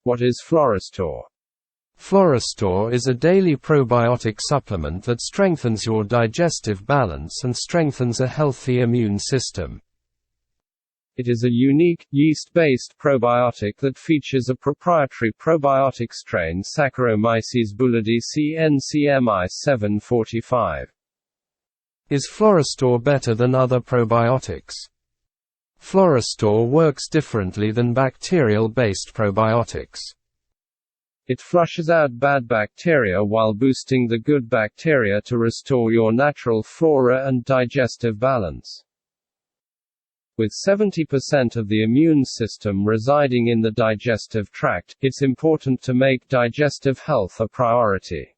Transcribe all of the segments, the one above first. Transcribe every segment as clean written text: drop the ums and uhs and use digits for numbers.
What is Florastor? Florastor is a daily probiotic supplement that strengthens your digestive balance and strengthens a healthy immune system. It is a unique, yeast-based probiotic that features a proprietary probiotic-strain Saccharomyces boulardii CNCM I-745. Is Florastor better than other probiotics? Florastor works differently than bacterial-based probiotics. It flushes out bad bacteria while boosting the good bacteria to restore your natural flora and digestive balance. With 70% of the immune system residing in the digestive tract, it's important to make digestive health a priority.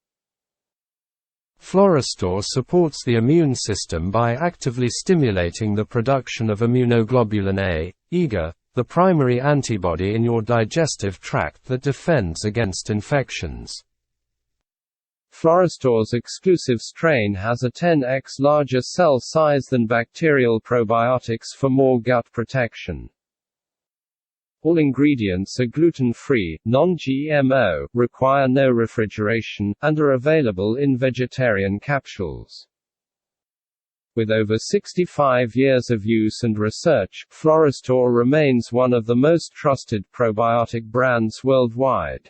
Florastor supports the immune system by actively stimulating the production of Immunoglobulin A, IgA, the primary antibody in your digestive tract that defends against infections. Florastor's exclusive strain has a 10x larger cell size than bacterial probiotics for more gut protection. All ingredients are gluten-free, non-GMO, require no refrigeration, and are available in vegetarian capsules. With over 65 years of use and research, Florastor remains one of the most trusted probiotic brands worldwide.